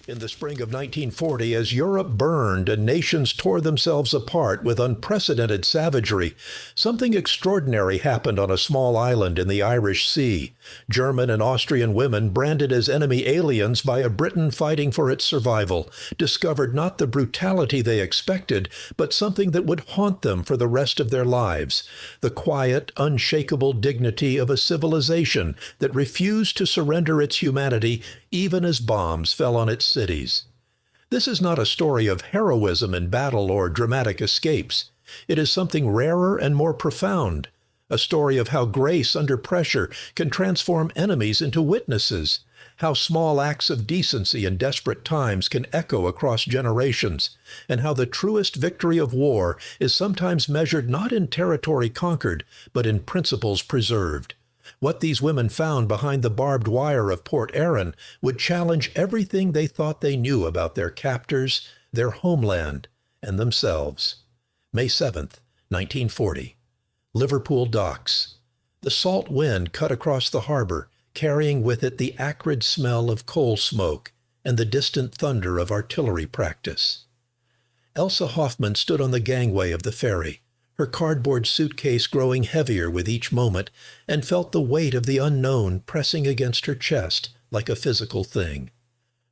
In the spring of 1940, as Europe burned and nations tore themselves apart with unprecedented savagery, something extraordinary happened on a small island in the Irish Sea. German and Austrian women, branded as enemy aliens by a Britain fighting for its survival, discovered not the brutality they expected, but something that would haunt them for the rest of their lives: the quiet, unshakable dignity of a civilization that refused to surrender its humanity even as bombs fell on its cities. This is not a story of heroism in battle or dramatic escapes. It is something rarer and more profound, a story of how grace under pressure can transform enemies into witnesses, how small acts of decency in desperate times can echo across generations, and how the truest victory of war is sometimes measured not in territory conquered, but in principles preserved. What these women found behind the barbed wire of Port Erin would challenge everything they thought they knew about their captors, their homeland, and themselves. May 7th, 1940. Liverpool docks. The salt wind cut across the harbor, carrying with it the acrid smell of coal smoke and the distant thunder of artillery practice. Elsa Hoffman stood on the gangway of the ferry, her cardboard suitcase growing heavier with each moment, and felt the weight of the unknown pressing against her chest like a physical thing.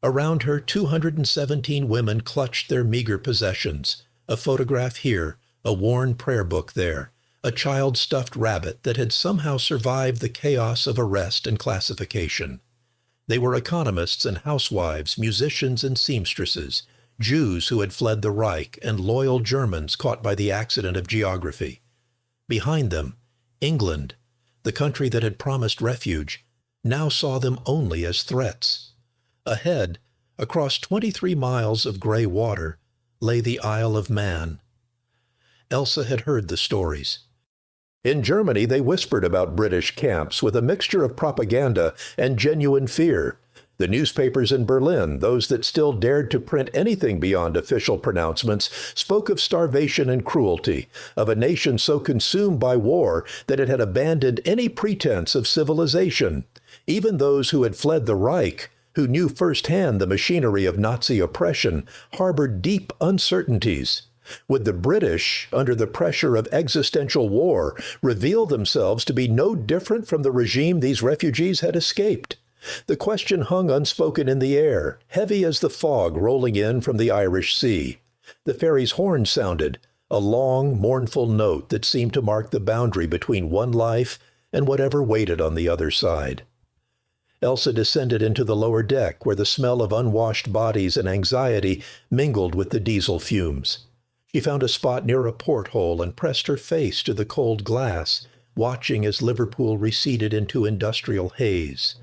Around her, 217 women clutched their meager possessions: a photograph here, a worn prayer book there, a child-stuffed rabbit that had somehow survived the chaos of arrest and classification. They were economists and housewives, musicians and seamstresses, Jews who had fled the Reich, and loyal Germans caught by the accident of geography. Behind them, England, the country that had promised refuge, now saw them only as threats. Ahead, across 23 miles of gray water, lay the Isle of Man. Elsa had heard the stories. In Germany, they whispered about British camps with a mixture of propaganda and genuine fear. The newspapers in Berlin, those that still dared to print anything beyond official pronouncements, spoke of starvation and cruelty, of a nation so consumed by war that it had abandoned any pretense of civilization. Even those who had fled the Reich, who knew firsthand the machinery of Nazi oppression, harbored deep uncertainties. Would the British, under the pressure of existential war, reveal themselves to be no different from the regime these refugees had escaped? The question hung unspoken in the air, heavy as the fog rolling in from the Irish Sea. The ferry's horn sounded, a long, mournful note that seemed to mark the boundary between one life and whatever waited on the other side. Elsa descended into the lower deck, where the smell of unwashed bodies and anxiety mingled with the diesel fumes. She found a spot near a porthole and pressed her face to the cold glass, watching as Liverpool receded into industrial haze.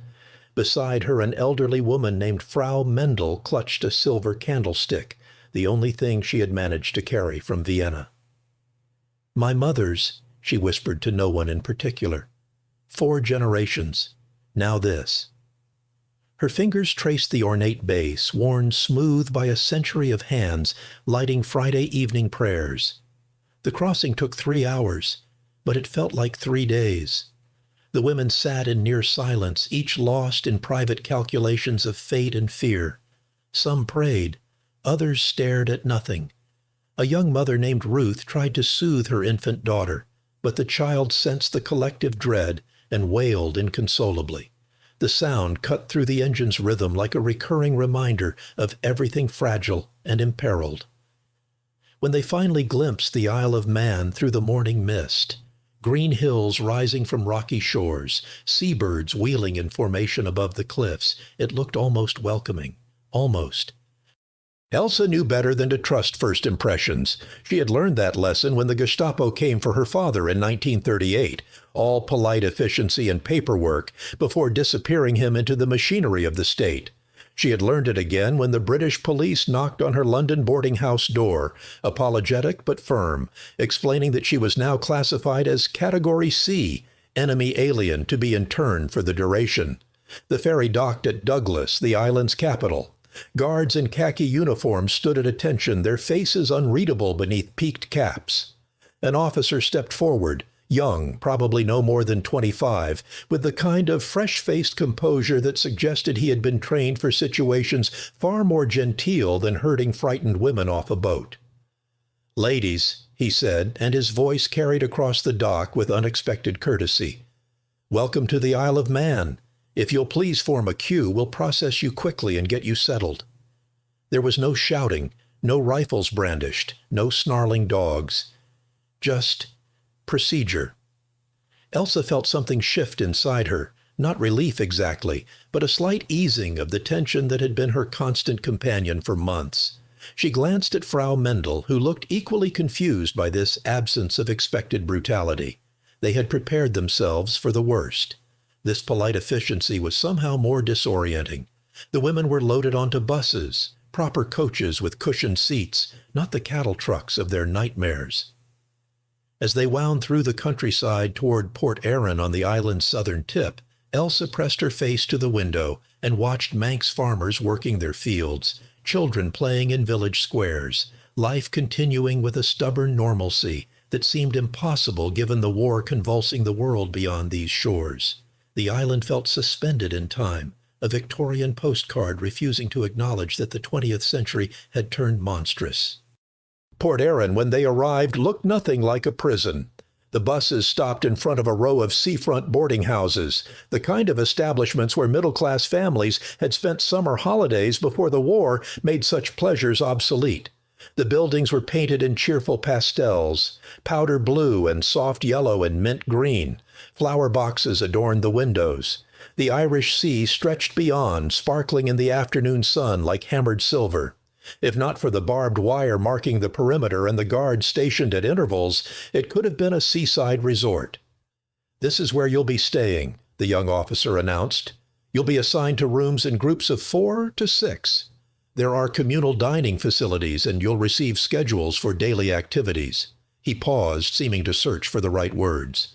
Beside her, an elderly woman named Frau Mendel clutched a silver candlestick, the only thing she had managed to carry from Vienna. "My mother's," she whispered to no one in particular. "4 generations. Now this." Her fingers traced the ornate base, worn smooth by a century of hands, lighting Friday evening prayers. The crossing took 3 hours, but it felt like 3 days. The women sat in near silence, each lost in private calculations of fate and fear. Some prayed, others stared at nothing. A young mother named Ruth tried to soothe her infant daughter, but the child sensed the collective dread and wailed inconsolably. The sound cut through the engine's rhythm like a recurring reminder of everything fragile and imperiled. When they finally glimpsed the Isle of Man through the morning mist, green hills rising from rocky shores, seabirds wheeling in formation above the cliffs, it looked almost welcoming. Almost. Elsa knew better than to trust first impressions. She had learned that lesson when the Gestapo came for her father in 1938, all polite efficiency and paperwork, before disappearing him into the machinery of the state. She had learned it again when the British police knocked on her London boarding house door, apologetic but firm, explaining that she was now classified as Category C, enemy alien to be interned for the duration. The ferry docked at Douglas, the island's capital. Guards in khaki uniforms stood at attention, their faces unreadable beneath peaked caps. An officer stepped forward, Young, probably no more than 25, with the kind of fresh-faced composure that suggested he had been trained for situations far more genteel than herding frightened women off a boat. "Ladies," he said, and his voice carried across the dock with unexpected courtesy. "Welcome to the Isle of Man. If you'll please form a queue, we'll process you quickly and get you settled." There was no shouting, no rifles brandished, no snarling dogs. Just procedure. Elsa felt something shift inside her, not relief exactly, but a slight easing of the tension that had been her constant companion for months. She glanced at Frau Mendel, who looked equally confused by this absence of expected brutality. They had prepared themselves for the worst. This polite efficiency was somehow more disorienting. The women were loaded onto buses, proper coaches with cushioned seats, not the cattle trucks of their nightmares. As they wound through the countryside toward Port Erin on the island's southern tip, Elsa pressed her face to the window and watched Manx farmers working their fields, children playing in village squares, life continuing with a stubborn normalcy that seemed impossible given the war convulsing the world beyond these shores. The island felt suspended in time, a Victorian postcard refusing to acknowledge that the 20th century had turned monstrous. Port Erin, when they arrived, looked nothing like a prison. The buses stopped in front of a row of seafront boarding houses, the kind of establishments where middle-class families had spent summer holidays before the war made such pleasures obsolete. The buildings were painted in cheerful pastels, powder blue and soft yellow and mint green. Flower boxes adorned the windows. The Irish Sea stretched beyond, sparkling in the afternoon sun like hammered silver. If not for the barbed wire marking the perimeter and the guards stationed at intervals, it could have been a seaside resort. "This is where you'll be staying," the young officer announced. "You'll be assigned to rooms in groups of 4 to 6. There are communal dining facilities, and you'll receive schedules for daily activities." He paused, seeming to search for the right words.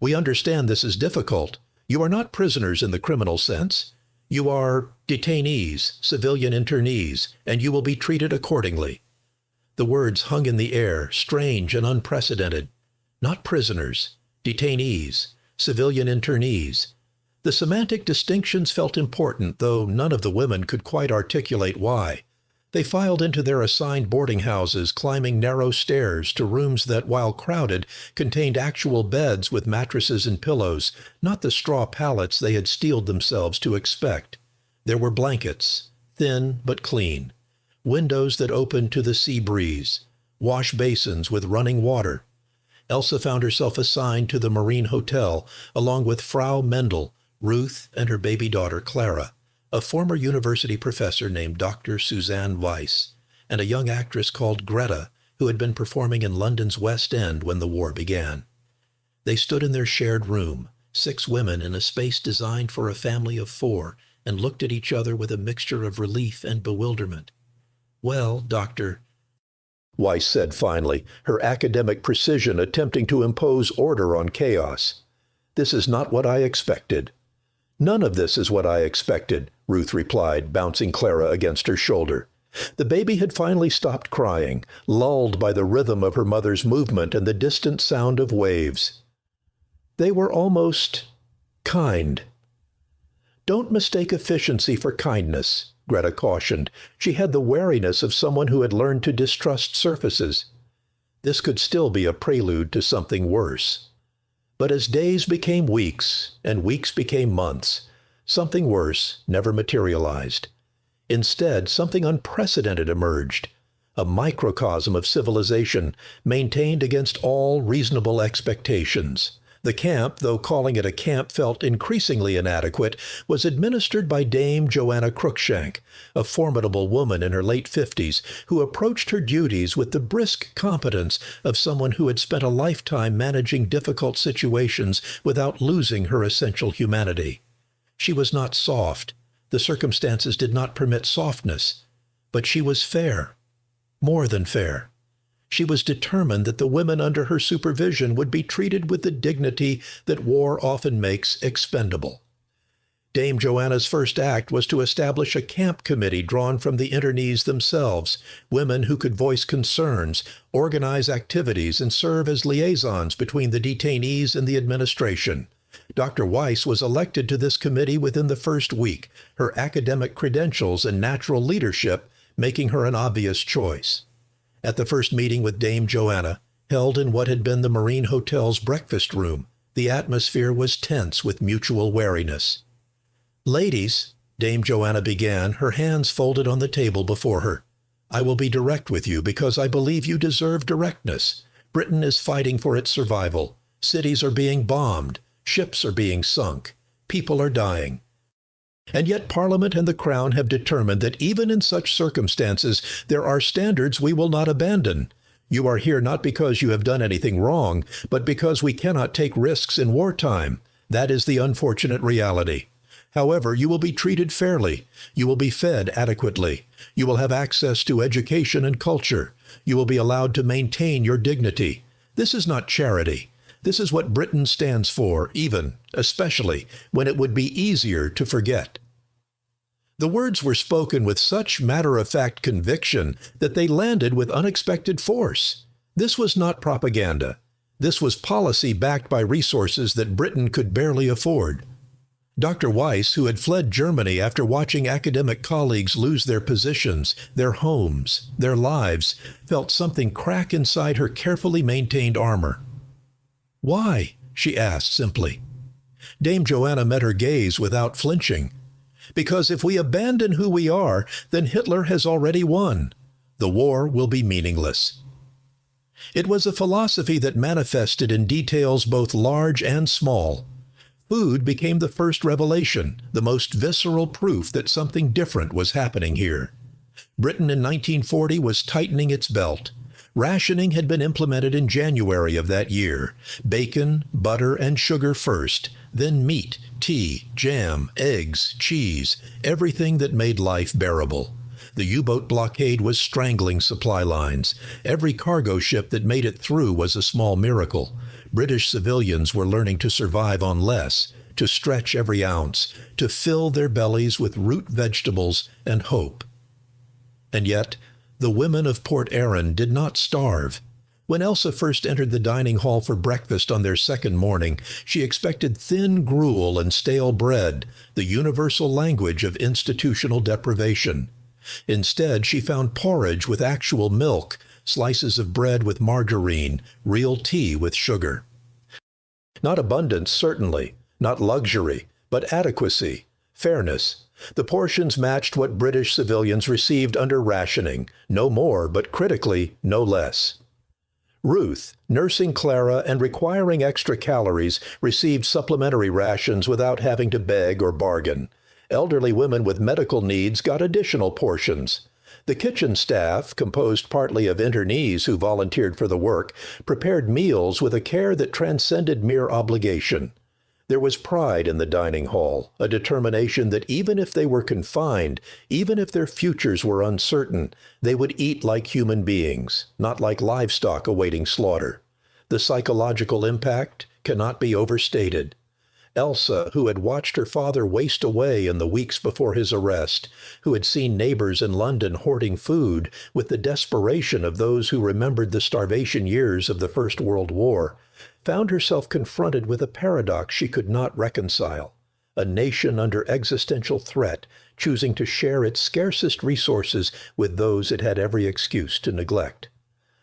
"We understand this is difficult. You are not prisoners in the criminal sense. You are detainees, civilian internees, and you will be treated accordingly." The words hung in the air, strange and unprecedented. Not prisoners, detainees, civilian internees. The semantic distinctions felt important, though none of the women could quite articulate why. They filed into their assigned boarding houses, climbing narrow stairs to rooms that, while crowded, contained actual beds with mattresses and pillows, not the straw pallets they had steeled themselves to expect. There were blankets, thin but clean, windows that opened to the sea breeze, wash basins with running water. Elsa found herself assigned to the Marine Hotel, along with Frau Mendel, Ruth, and her baby daughter Clara, a former university professor named Dr. Suzanne Weiss, and a young actress called Greta, who had been performing in London's West End when the war began. They stood in their shared room, 6 women in a space designed for a family of 4, and looked at each other with a mixture of relief and bewilderment. "Well, Dr." Weiss said finally, her academic precision attempting to impose order on chaos. "This is not what I expected." "None of this is what I expected," Ruth replied, bouncing Clara against her shoulder. The baby had finally stopped crying, lulled by the rhythm of her mother's movement and the distant sound of waves. They were almost kind. "Don't mistake efficiency for kindness," Greta cautioned. She had the wariness of someone who had learned to distrust surfaces. This could still be a prelude to something worse. But as days became weeks, and weeks became months, something worse never materialized. Instead, something unprecedented emerged, a microcosm of civilization maintained against all reasonable expectations. The camp, though calling it a camp felt increasingly inadequate, was administered by Dame Joanna Cruikshank, a formidable woman in her late 50s who approached her duties with the brisk competence of someone who had spent a lifetime managing difficult situations without losing her essential humanity. She was not soft. The circumstances did not permit softness. But she was fair. More than fair. She was determined that the women under her supervision would be treated with the dignity that war often makes expendable. Dame Joanna's first act was to establish a camp committee drawn from the internees themselves, women who could voice concerns, organize activities, and serve as liaisons between the detainees and the administration. Dr. Weiss was elected to this committee within the first week, her academic credentials and natural leadership making her an obvious choice. At the first meeting with Dame Joanna, held in what had been the Marine Hotel's breakfast room, the atmosphere was tense with mutual wariness. "Ladies," Dame Joanna began, her hands folded on the table before her, "I will be direct with you because I believe you deserve directness. Britain is fighting for its survival. Cities are being bombed. Ships are being sunk. People are dying. And yet Parliament and the Crown have determined that even in such circumstances, there are standards we will not abandon. You are here not because you have done anything wrong, but because we cannot take risks in wartime. That is the unfortunate reality. However, you will be treated fairly. You will be fed adequately. You will have access to education and culture. You will be allowed to maintain your dignity. This is not charity. This is what Britain stands for, especially, when it would be easier to forget." The words were spoken with such matter-of-fact conviction that they landed with unexpected force. This was not propaganda. This was policy backed by resources that Britain could barely afford. Dr. Weiss, who had fled Germany after watching academic colleagues lose their positions, their homes, their lives, felt something crack inside her carefully maintained armor. "Why?" she asked simply. Dame Joanna met her gaze without flinching. "Because if we abandon who we are, then Hitler has already won. The war will be meaningless." It was a philosophy that manifested in details both large and small. Food became the first revelation, the most visceral proof that something different was happening here. Britain in 1940 was tightening its belt. Rationing had been implemented in January of that year. Bacon, butter, and sugar first, then meat, tea, jam, eggs, cheese, everything that made life bearable. The U-boat blockade was strangling supply lines. Every cargo ship that made it through was a small miracle. British civilians were learning to survive on less, to stretch every ounce, to fill their bellies with root vegetables and hope. And yet, the women of Port Erin did not starve. When Elsa first entered the dining hall for breakfast on their second morning, she expected thin gruel and stale bread, the universal language of institutional deprivation. Instead, she found porridge with actual milk, slices of bread with margarine, real tea with sugar. Not abundance, certainly, not luxury, but adequacy, fairness. The portions matched what British civilians received under rationing, no more, but critically, no less. Ruth, nursing Clara and requiring extra calories, received supplementary rations without having to beg or bargain. Elderly women with medical needs got additional portions. The kitchen staff, composed partly of internees who volunteered for the work, prepared meals with a care that transcended mere obligation. There was pride in the dining hall, a determination that even if they were confined, even if their futures were uncertain, they would eat like human beings, not like livestock awaiting slaughter. The psychological impact cannot be overstated. Elsa, who had watched her father waste away in the weeks before his arrest, who had seen neighbors in London hoarding food with the desperation of those who remembered the starvation years of the First World War, found herself confronted with a paradox she could not reconcile. A nation under existential threat, choosing to share its scarcest resources with those it had every excuse to neglect.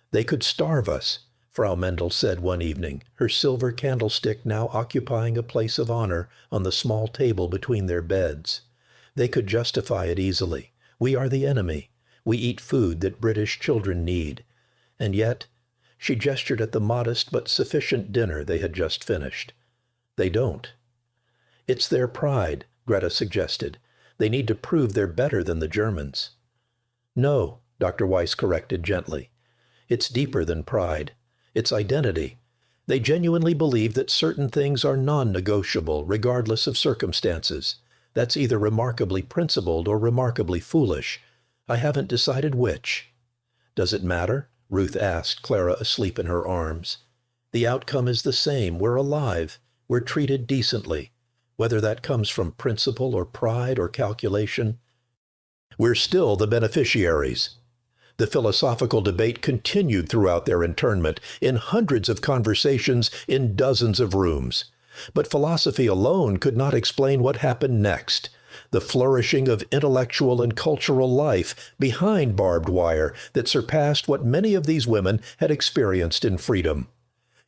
"They could starve us," Frau Mendel said one evening, her silver candlestick now occupying a place of honor on the small table between their beds. "They could justify it easily. We are the enemy. We eat food that British children need. And yet," she gestured at the modest but sufficient dinner they had just finished, "they don't." "It's their pride," Greta suggested. "They need to prove they're better than the Germans." "No," Dr. Weiss corrected gently. "It's deeper than pride. It's identity. They genuinely believe that certain things are non-negotiable regardless of circumstances. That's either remarkably principled or remarkably foolish. I haven't decided which." "Does it matter?" Ruth asked, Clara asleep in her arms. "The outcome is the same. We're alive. We're treated decently. whether that comes from principle or pride or calculation. We're still the beneficiaries. The philosophical debate continued throughout their internment, in hundreds of conversations in dozens of rooms. But philosophy alone could not explain what happened next, the flourishing of intellectual and cultural life behind barbed wire that surpassed what many of these women had experienced in freedom.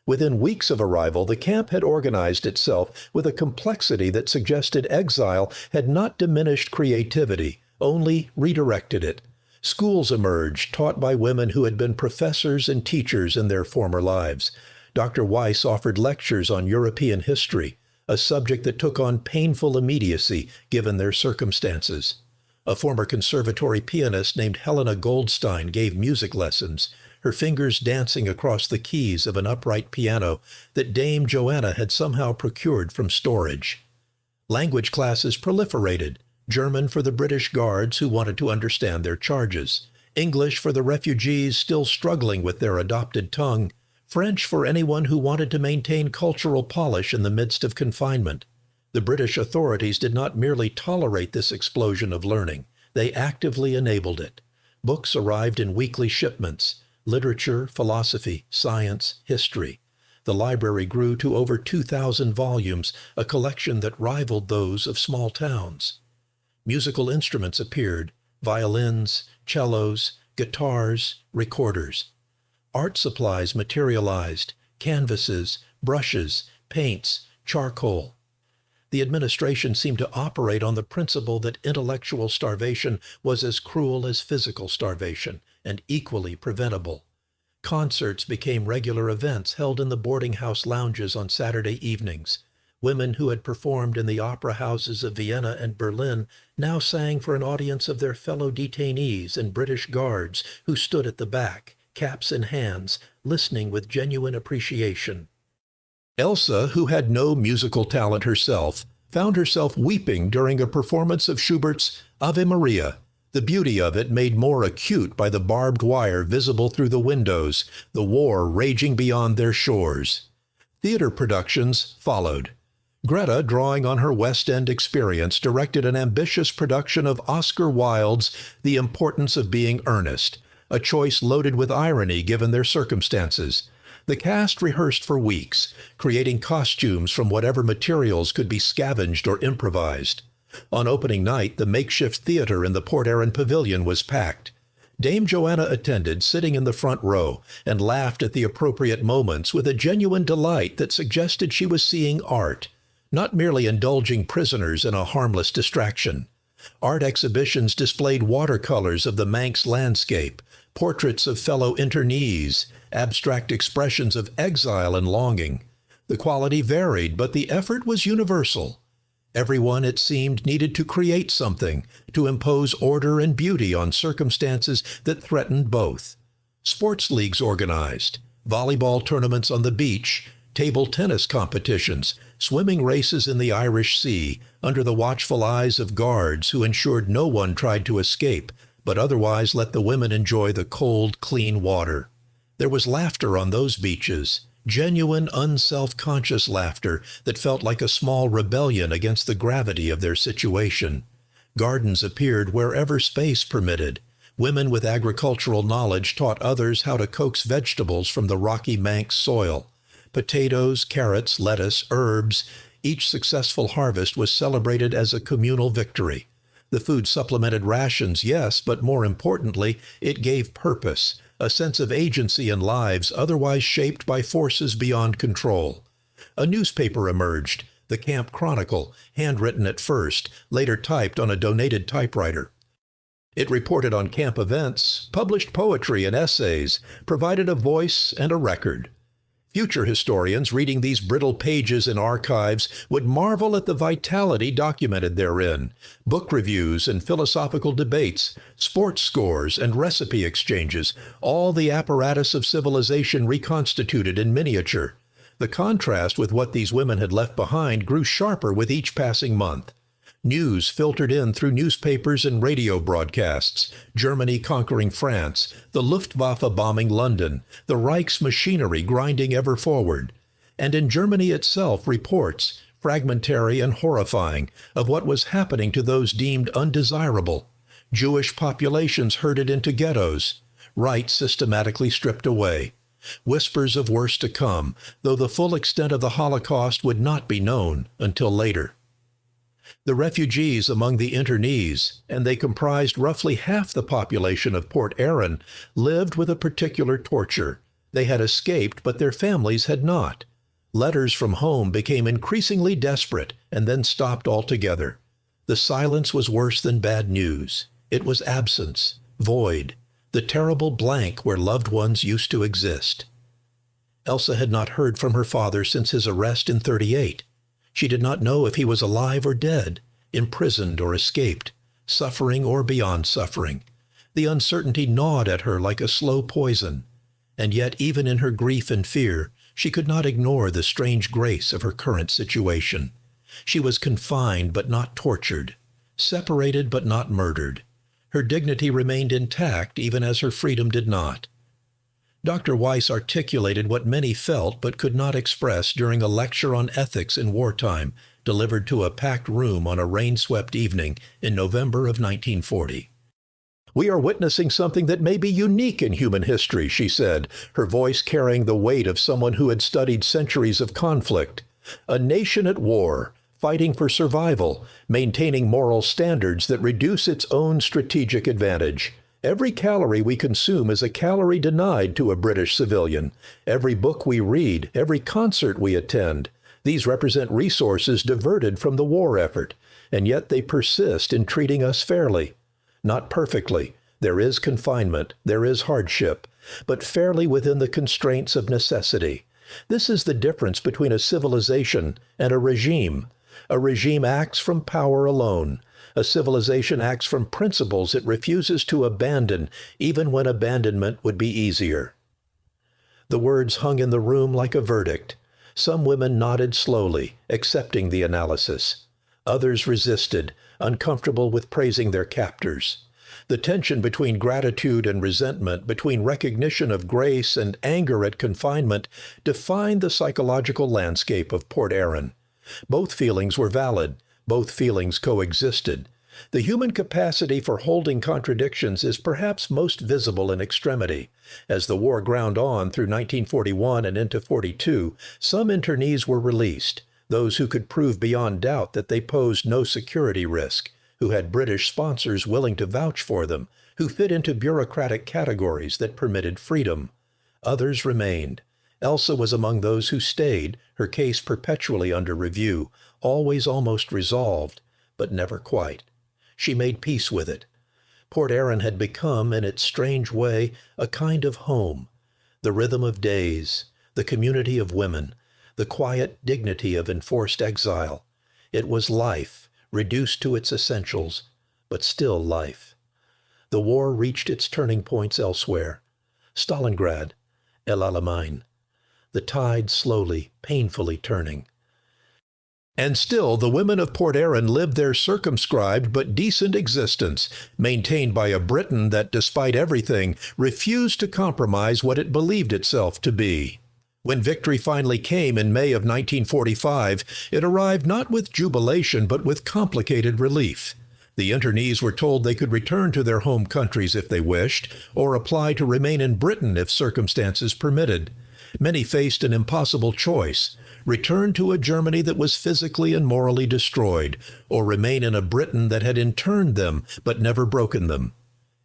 Within weeks of arrival, the camp had organized itself with a complexity that suggested exile had not diminished creativity, only redirected it. Schools emerged, taught by women who had been professors and teachers in their former lives. Dr. Weiss offered lectures on European history, a subject that took on painful immediacy given their circumstances. A former conservatory pianist named Helena Goldstein gave music lessons, her fingers dancing across the keys of an upright piano that Dame Joanna had somehow procured from storage. Language classes proliferated, German for the British Guards who wanted to understand their charges, English for the refugees still struggling with their adopted tongue, French for anyone who wanted to maintain cultural polish in the midst of confinement. The British authorities did not merely tolerate this explosion of learning, they actively enabled it. Books arrived in weekly shipments: literature, philosophy, science, history. The library grew to over 2,000 volumes, a collection that rivaled those of small towns. Musical instruments appeared: violins, cellos, guitars, recorders. Art supplies materialized: canvases, brushes, paints, charcoal. The administration seemed to operate on the principle that intellectual starvation was as cruel as physical starvation, and equally preventable. Concerts became regular events held in the boarding house lounges on Saturday evenings. Women who had performed in the opera houses of Vienna and Berlin now sang for an audience of their fellow detainees and British guards who stood at the back, caps in hands, listening with genuine appreciation. Elsa, who had no musical talent herself, found herself weeping during a performance of Schubert's Ave Maria, the beauty of it made more acute by the barbed wire visible through the windows, the war raging beyond their shores. Theater productions followed. Greta, drawing on her West End experience, directed an ambitious production of Oscar Wilde's The Importance of Being Earnest, a choice loaded with irony given their circumstances. The cast rehearsed for weeks, creating costumes from whatever materials could be scavenged or improvised. On opening night, the makeshift theater in the Port Erin pavilion was packed. Dame Joanna attended, sitting in the front row, and laughed at the appropriate moments with a genuine delight that suggested she was seeing art, not merely indulging prisoners in a harmless distraction. Art exhibitions displayed watercolors of the Manx landscape, portraits of fellow internees, abstract expressions of exile and longing. The quality varied, but the effort was universal. Everyone, it seemed, needed to create something, to impose order and beauty on circumstances that threatened both. Sports leagues organized, volleyball tournaments on the beach, table tennis competitions, swimming races in the Irish Sea, under the watchful eyes of guards who ensured no one tried to escape, but otherwise let the women enjoy the cold, clean water. There was laughter on those beaches, genuine, unself-conscious laughter that felt like a small rebellion against the gravity of their situation. Gardens appeared wherever space permitted. Women with agricultural knowledge taught others how to coax vegetables from the rocky Manx soil. Potatoes, carrots, lettuce, herbs, each successful harvest was celebrated as a communal victory. The food supplemented rations, yes, but more importantly, it gave purpose, a sense of agency in lives otherwise shaped by forces beyond control. A newspaper emerged, the Camp Chronicle, handwritten at first, later typed on a donated typewriter. It reported on camp events, published poetry and essays, provided a voice and a record. Future historians reading these brittle pages in archives would marvel at the vitality documented therein: book reviews and philosophical debates, sports scores and recipe exchanges, all the apparatus of civilization reconstituted in miniature. The contrast with what these women had left behind grew sharper with each passing month. News filtered in through newspapers and radio broadcasts: Germany conquering France, the Luftwaffe bombing London, the Reich's machinery grinding ever forward. And in Germany itself, reports, fragmentary and horrifying, of what was happening to those deemed undesirable. Jewish populations herded into ghettos, rights systematically stripped away. Whispers of worse to come, though the full extent of the Holocaust would not be known until later. The refugees among the internees, and they comprised roughly half the population of Port Erin, lived with a particular torture. They had escaped, but their families had not. Letters from home became increasingly desperate and then stopped altogether. The silence was worse than bad news. It was absence, void, the terrible blank where loved ones used to exist. Elsa had not heard from her father since his arrest in '38. She did not know if he was alive or dead, imprisoned or escaped, suffering or beyond suffering. The uncertainty gnawed at her like a slow poison. And yet, even in her grief and fear, she could not ignore the strange grace of her current situation. She was confined but not tortured, separated but not murdered. Her dignity remained intact even as her freedom did not. Dr. Weiss articulated what many felt but could not express during a lecture on ethics in wartime, delivered to a packed room on a rain-swept evening in November of 1940. "We are witnessing something that may be unique in human history," she said, her voice carrying the weight of someone who had studied centuries of conflict. "A nation at war, fighting for survival, maintaining moral standards that reduce its own strategic advantage. Every calorie we consume is a calorie denied to a British civilian. Every book we read, every concert we attend, these represent resources diverted from the war effort, and yet they persist in treating us fairly. Not perfectly. There is confinement, there is hardship, but fairly within the constraints of necessity. This is the difference between a civilization and a regime. A regime acts from power alone. A civilization acts from principles it refuses to abandon, even when abandonment would be easier." The words hung in the room like a verdict. Some women nodded slowly, accepting the analysis. Others resisted, uncomfortable with praising their captors. The tension between gratitude and resentment, between recognition of grace and anger at confinement, defined the psychological landscape of Port Erin. Both feelings were valid. Both feelings coexisted. The human capacity for holding contradictions is perhaps most visible in extremity. As the war ground on through 1941 and into '42, some internees were released, those who could prove beyond doubt that they posed no security risk, who had British sponsors willing to vouch for them, who fit into bureaucratic categories that permitted freedom. Others remained. Elsa was among those who stayed, her case perpetually under review, always almost resolved, but never quite. She made peace with it. Port Erin had become, in its strange way, a kind of home. The rhythm of days, the community of women, the quiet dignity of enforced exile. It was life, reduced to its essentials, but still life. The war reached its turning points elsewhere. Stalingrad, El Alamein. The tide slowly, painfully turning. And still the women of Port Erin lived their circumscribed but decent existence, maintained by a Britain that, despite everything, refused to compromise what it believed itself to be. When victory finally came in May of 1945, it arrived not with jubilation but with complicated relief. The internees were told they could return to their home countries if they wished, or apply to remain in Britain if circumstances permitted. Many faced an impossible choice: return to a Germany that was physically and morally destroyed, or remain in a Britain that had interned them but never broken them.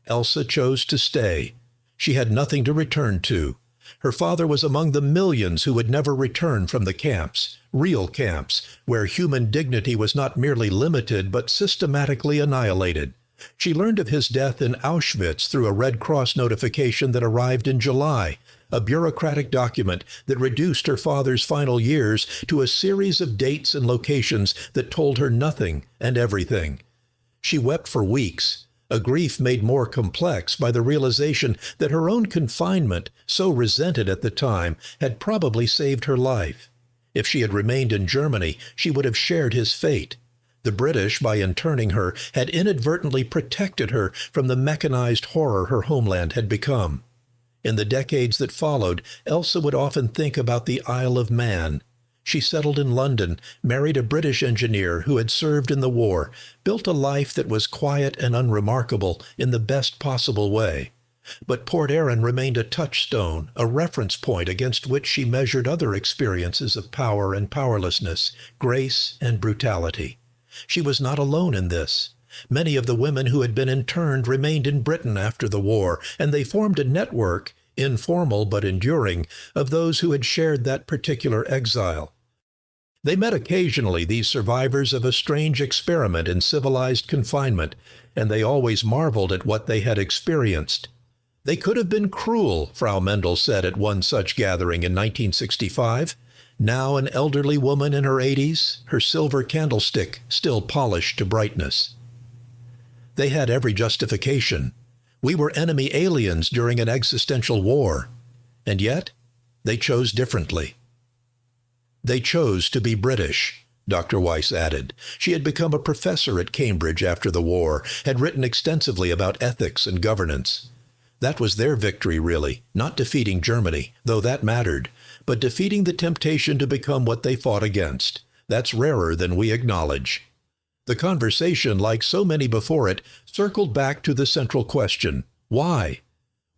Elsa chose to stay. She had nothing to return to. Her father was among the millions who would never return from the camps, real camps, where human dignity was not merely limited but systematically annihilated. She learned of his death in Auschwitz through a Red Cross notification that arrived in July, a bureaucratic document that reduced her father's final years to a series of dates and locations that told her nothing and everything. She wept for weeks, a grief made more complex by the realization that her own confinement, so resented at the time, had probably saved her life. If she had remained in Germany, she would have shared his fate. The British, by interning her, had inadvertently protected her from the mechanized horror her homeland had become. In the decades that followed, Elsa would often think about the Isle of Man. She settled in London, married a British engineer who had served in the war, built a life that was quiet and unremarkable in the best possible way. But Port Erin remained a touchstone, a reference point against which she measured other experiences of power and powerlessness, grace and brutality. She was not alone in this. Many of the women who had been interned remained in Britain after the war, and they formed a network, informal but enduring, of those who had shared that particular exile. They met occasionally, these survivors of a strange experiment in civilized confinement, and they always marveled at what they had experienced. They could have been cruel, Frau Mendel said at one such gathering in 1965. Now an elderly woman in her 80s, her silver candlestick still polished to brightness. They had every justification. We were enemy aliens during an existential war. And yet, they chose differently. They chose to be British, Dr. Weiss added. She had become a professor at Cambridge after the war, had written extensively about ethics and governance. That was their victory, really, not defeating Germany, though that mattered, but defeating the temptation to become what they fought against. That's rarer than we acknowledge. The conversation, like so many before it, circled back to the central question: why?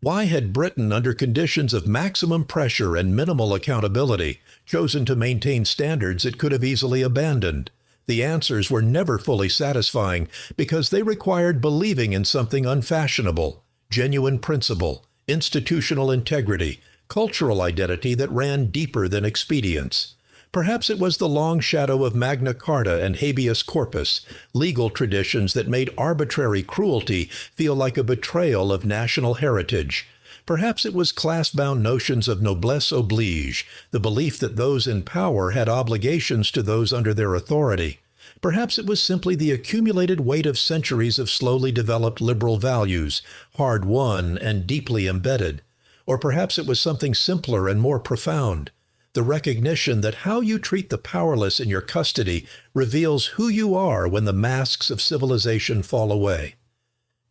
Why had Britain, under conditions of maximum pressure and minimal accountability, chosen to maintain standards it could have easily abandoned? The answers were never fully satisfying because they required believing in something unfashionable, genuine principle, institutional integrity, cultural identity that ran deeper than expedience. Perhaps it was the long shadow of Magna Carta and habeas corpus, legal traditions that made arbitrary cruelty feel like a betrayal of national heritage. Perhaps it was class-bound notions of noblesse oblige, the belief that those in power had obligations to those under their authority. Perhaps it was simply the accumulated weight of centuries of slowly developed liberal values, hard-won and deeply embedded. Or perhaps it was something simpler and more profound, the recognition that how you treat the powerless in your custody reveals who you are when the masks of civilization fall away.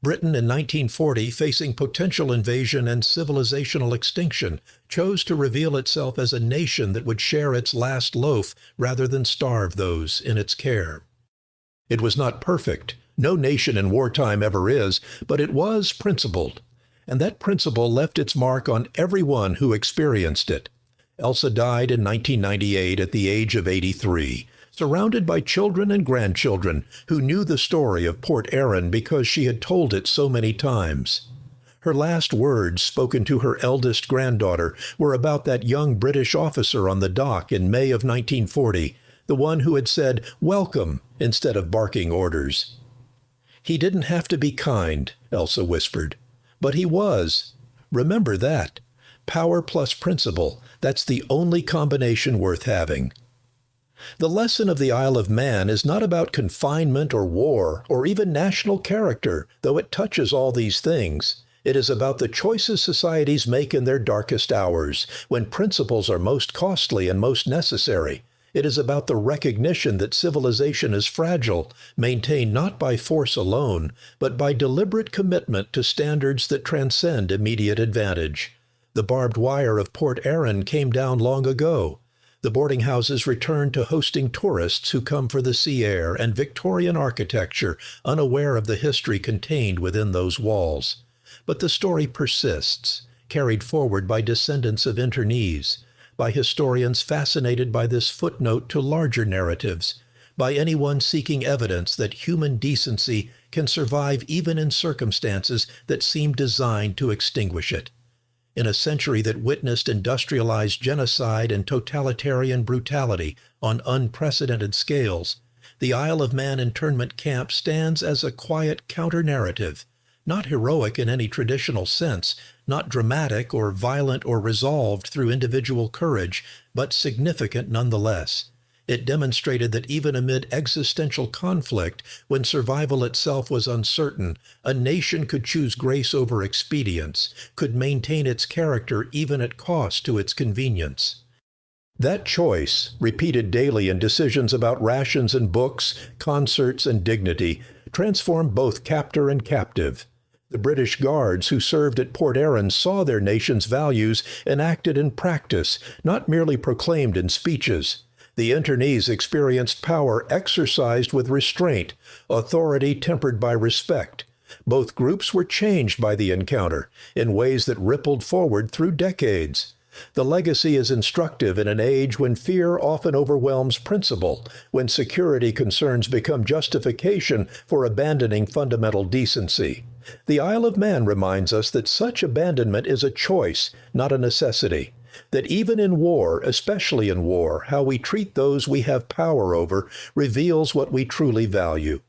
Britain in 1940, facing potential invasion and civilizational extinction, chose to reveal itself as a nation that would share its last loaf rather than starve those in its care. It was not perfect. No nation in wartime ever is, but it was principled. And that principle left its mark on everyone who experienced it. Elsa died in 1998 at the age of 83. Surrounded by children and grandchildren who knew the story of Port Erin because she had told it so many times. Her last words, spoken to her eldest granddaughter, were about that young British officer on the dock in May of 1940, the one who had said, "Welcome," instead of barking orders. "He didn't have to be kind," Elsa whispered. "But he was. Remember that. Power plus principle, that's the only combination worth having." The lesson of the Isle of Man is not about confinement or war or even national character, though it touches all these things. It is about the choices societies make in their darkest hours, when principles are most costly and most necessary. It is about the recognition that civilization is fragile, maintained not by force alone, but by deliberate commitment to standards that transcend immediate advantage. The barbed wire of Port Erin came down long ago. The boarding houses returned to hosting tourists who come for the sea air and Victorian architecture, unaware of the history contained within those walls. But the story persists, carried forward by descendants of internees, by historians fascinated by this footnote to larger narratives, by anyone seeking evidence that human decency can survive even in circumstances that seem designed to extinguish it. In a century that witnessed industrialized genocide and totalitarian brutality on unprecedented scales, the Isle of Man internment camp stands as a quiet counter-narrative, not heroic in any traditional sense, not dramatic or violent or resolved through individual courage, but significant nonetheless. It demonstrated that even amid existential conflict, when survival itself was uncertain, a nation could choose grace over expedience, could maintain its character even at cost to its convenience. That choice, repeated daily in decisions about rations and books, concerts and dignity, transformed both captor and captive. The British Guards who served at Port Erin saw their nation's values enacted in practice, not merely proclaimed in speeches. The internees experienced power exercised with restraint, authority tempered by respect. Both groups were changed by the encounter in ways that rippled forward through decades. The legacy is instructive in an age when fear often overwhelms principle, when security concerns become justification for abandoning fundamental decency. The Isle of Man reminds us that such abandonment is a choice, not a necessity. That even in war, especially in war, how we treat those we have power over reveals what we truly value.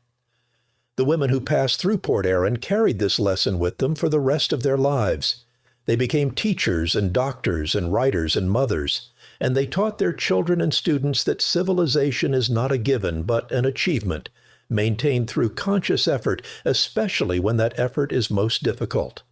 The women who passed through Port Erin carried this lesson with them for the rest of their lives. They became teachers and doctors and writers and mothers, and they taught their children and students that civilization is not a given but an achievement, maintained through conscious effort, especially when that effort is most difficult.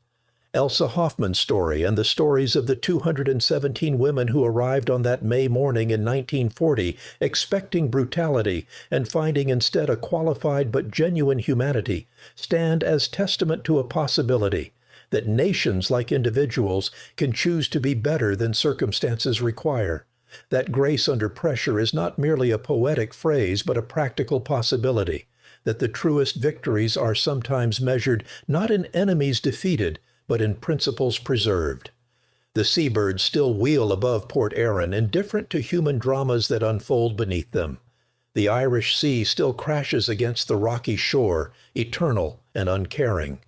Elsa Hoffman's story and the stories of the 217 women who arrived on that May morning in 1940 expecting brutality and finding instead a qualified but genuine humanity stand as testament to a possibility that nations like individuals can choose to be better than circumstances require. That grace under pressure is not merely a poetic phrase but a practical possibility. That the truest victories are sometimes measured not in enemies defeated, but in principles preserved. The seabirds still wheel above Port Erin, indifferent to human dramas that unfold beneath them. The Irish Sea still crashes against the rocky shore, eternal and uncaring.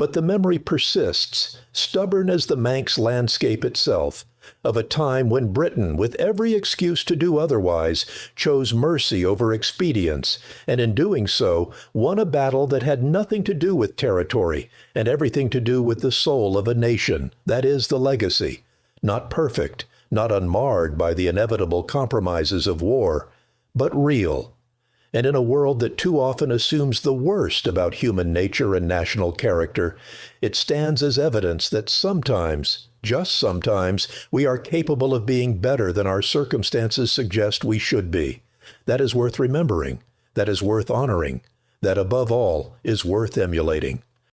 But the memory persists, stubborn as the Manx landscape itself, of a time when Britain, with every excuse to do otherwise, chose mercy over expedience, and in doing so, won a battle that had nothing to do with territory and everything to do with the soul of a nation, that is, the legacy. Not perfect, not unmarred by the inevitable compromises of war, but real. And in a world that too often assumes the worst about human nature and national character, it stands as evidence that sometimes, just sometimes, we are capable of being better than our circumstances suggest we should be. That is worth remembering. That is worth honoring. That above all is worth emulating.